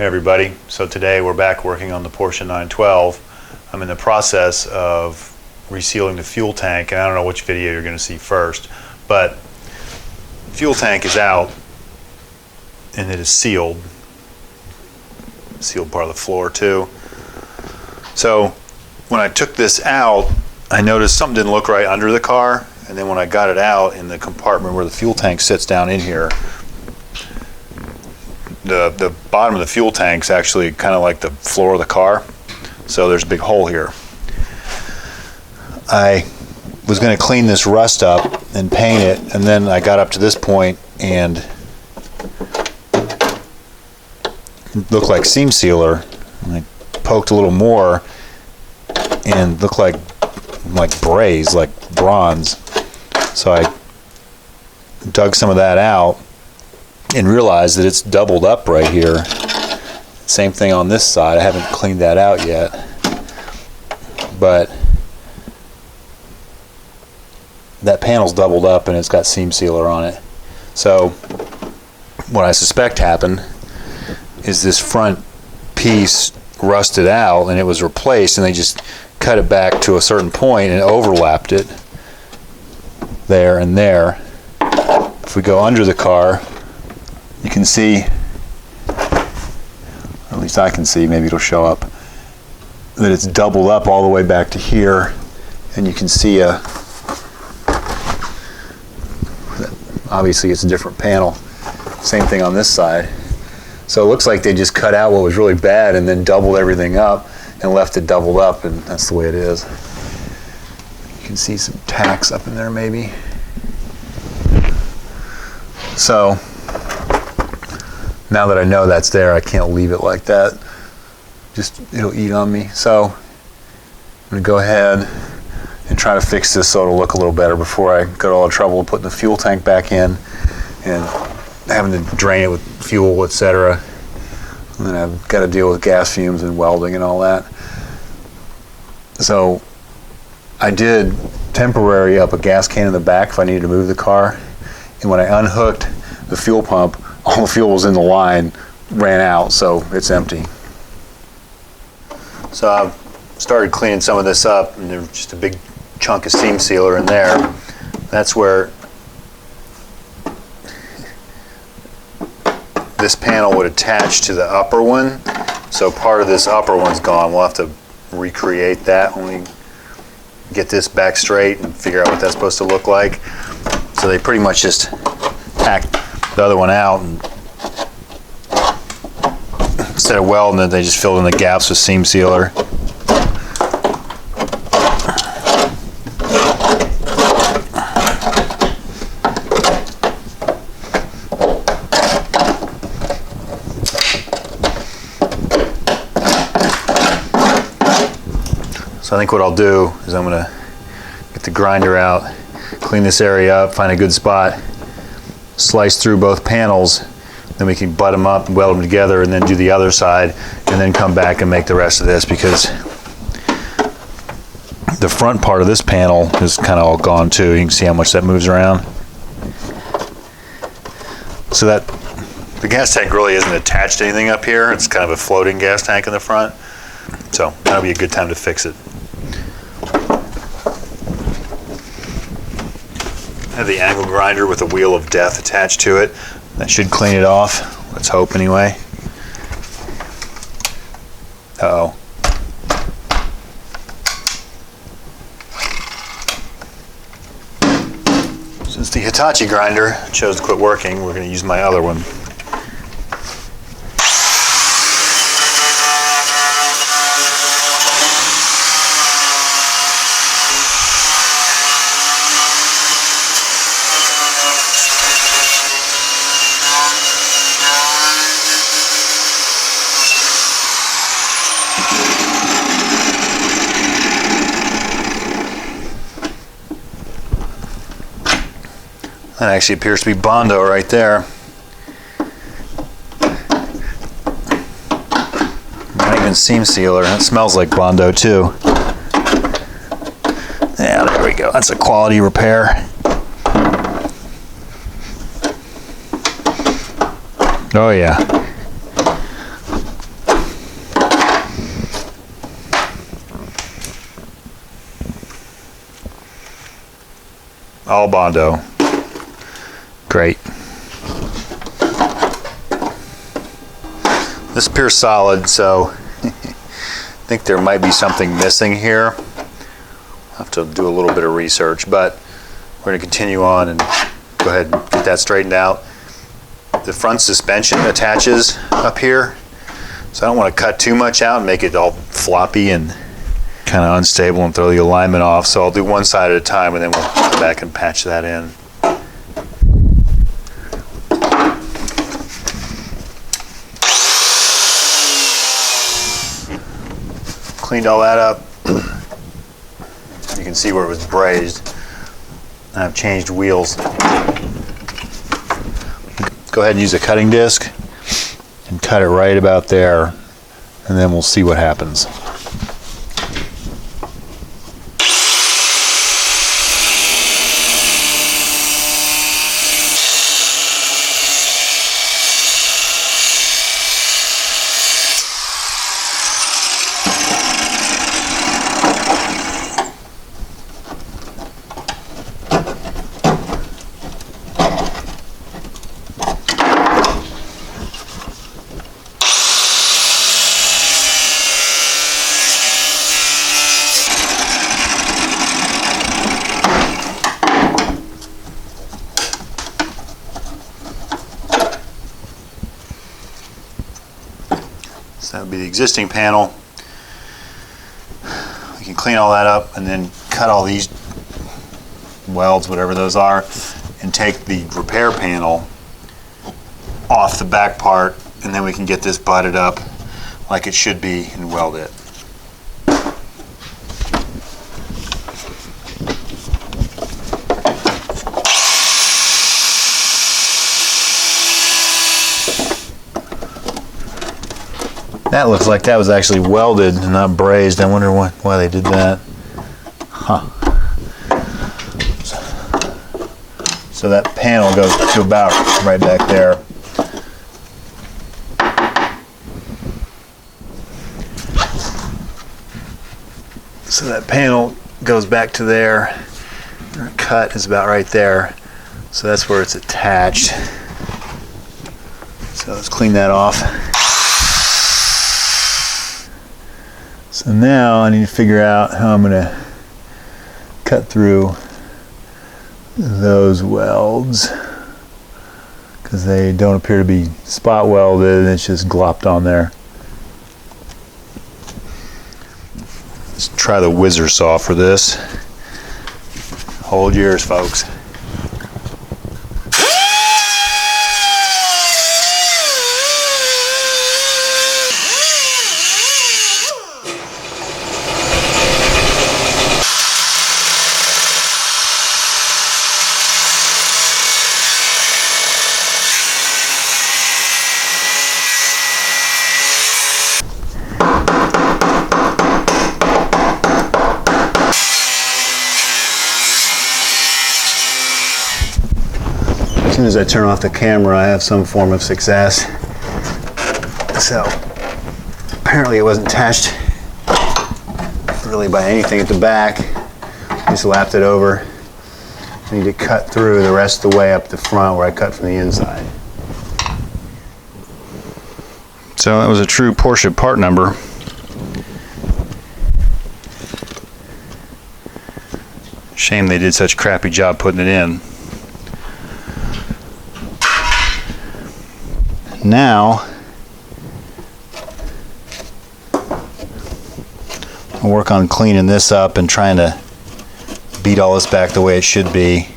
Hey everybody, so today we're back working on the Porsche 912. I'm in the process of resealing the fuel tank, and I don't know which video you're going to see first, but fuel tank is out and it is sealed part of the floor too. So when I took this out, I noticed something didn't look right under the car, and then when I got it out in the compartment where the fuel tank sits down in here, the bottom of the fuel tank's actually kind of like the floor of the car, so there's a big hole here. I was going to clean this rust up and paint it, and then I got up to this point and it looked like seam sealer, and I poked a little more and looked like braze, like bronze. So I dug some of that out and realized that it's doubled up right here. Same thing on this side. I haven't cleaned that out yet, but that panel's doubled up and it's got seam sealer on it. So what I suspect happened is this front piece rusted out and it was replaced, and they just cut it back to a certain point and overlapped it there and there. If we go under the car, you can see, or at least I can see, maybe it'll show up, that it's doubled up all the way back to here, and you can see obviously it's a different panel. Same thing on this side. So it looks like they just cut out what was really bad and then doubled everything up and left it doubled up, and that's the way it is. You can see some tacks up in there maybe. So now that I know that's there, I can't leave it like that. It'll eat on me. So I'm gonna go ahead and try to fix this so it'll look a little better before I go to all the trouble of putting the fuel tank back in and having to drain it with fuel, etc. And then I've got to deal with gas fumes and welding and all that. So I did temporary up a gas can in the back if I needed to move the car. And when I unhooked the fuel pump, all the fuel was in the line, ran out, so it's empty. So I've started cleaning some of this up, and there's just a big chunk of seam sealer in there. That's where this panel would attach to the upper one. So part of this upper one's gone. We'll have to recreate that when we get this back straight and figure out what that's supposed to look like. So they pretty much just hacked the other one out, and instead of welding it, they just filled in the gaps with seam sealer. So I think what I'll do is I'm going to get the grinder out, clean this area up, find a good spot, slice through both panels, then we can butt them up and weld them together, and then do the other side, and then come back and make the rest of this, because the front part of this panel is kind of all gone too. You can see how much that moves around. So that the gas tank really isn't attached to anything up here. It's kind of a floating gas tank in the front. So that'll be a good time to fix it. I have the angle grinder with a wheel of death attached to it. That should clean it off. Let's hope anyway. Uh-oh. Since the Hitachi grinder chose to quit working, we're going to use my other one. That actually appears to be Bondo right there. Not even seam sealer. That smells like Bondo too. Yeah, there we go. That's a quality repair. Oh yeah. All Bondo. Great. This appears solid, so I think there might be something missing here. I'll have to do a little bit of research, but we're going to continue on and go ahead and get that straightened out. The front suspension attaches up here, so I don't want to cut too much out and make it all floppy and kind of unstable and throw the alignment off. So I'll do one side at a time and then we'll come back and patch that in. Cleaned all that up. You can see where it was brazed. I've changed wheels. Go ahead and use a cutting disc and cut it right about there, and then we'll see what happens. That would be the existing panel. We can clean all that up and then cut all these welds, whatever those are, and take the repair panel off the back part, and then we can get this butted up like it should be and weld it. That looks like that was actually welded and not brazed. I wonder why they did that. Huh. So that panel goes to about right back there. So that panel goes back to there. The cut is about right there. So that's where it's attached. So let's clean that off. So now I need to figure out how I'm going to cut through those welds, because they don't appear to be spot welded, it's just glopped on there. Let's try the whizzer saw for this. Hold yours, folks. As soon as I turn off the camera, I have some form of success. So apparently it wasn't attached really by anything at the back. Just lapped it over. I need to cut through the rest of the way up the front where I cut from the inside. So that was a true Porsche part number. Shame they did such a crappy job putting it in. Now I'll work on cleaning this up and trying to beat all this back the way it should be.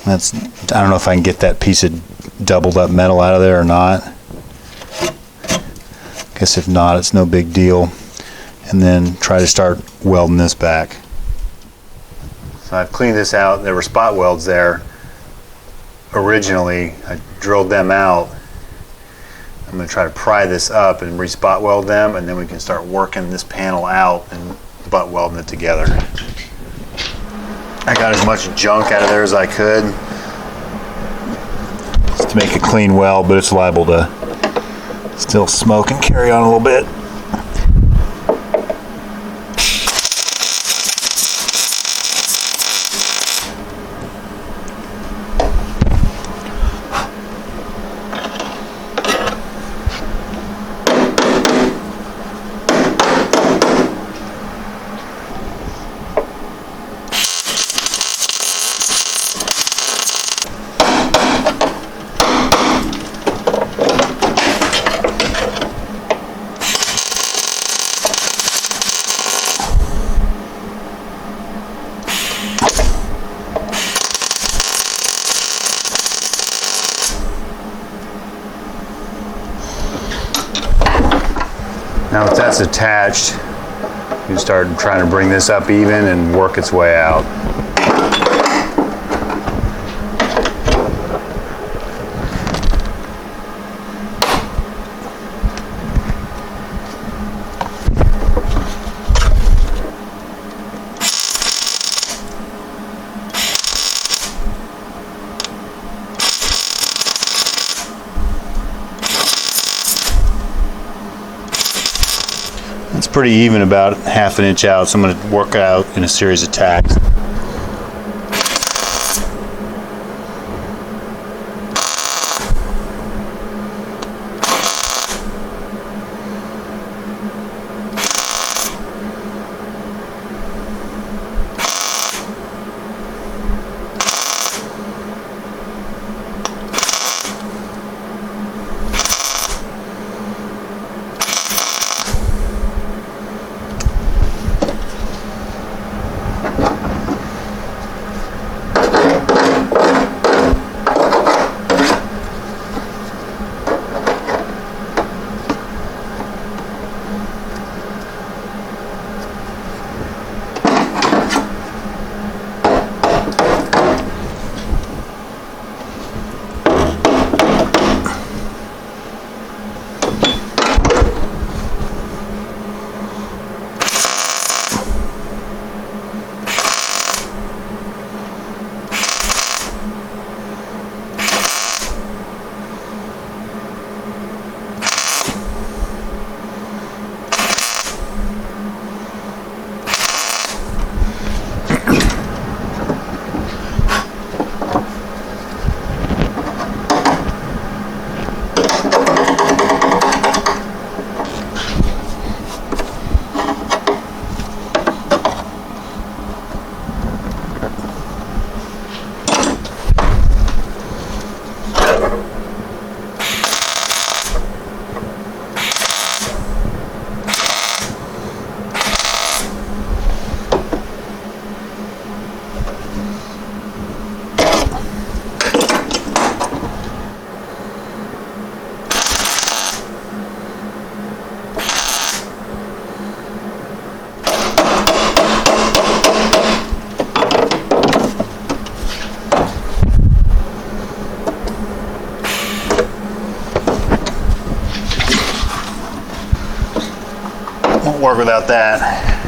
I don't know if I can get that piece of doubled up metal out of there or not. Guess if not, it's no big deal. And then try to start welding this back. So I've cleaned this out. There were spot welds there. Originally, I drilled them out. I'm going to try to pry this up and re-spot weld them, and then we can start working this panel out and butt welding it together. I got as much junk out of there as I could just to make a clean weld, but it's liable to still smoke and carry on a little bit. Now that that's attached, you start trying to bring this up even and work its way out. It's pretty even, about half an inch out, so I'm going to work it out in a series of tacks. Won't work without that.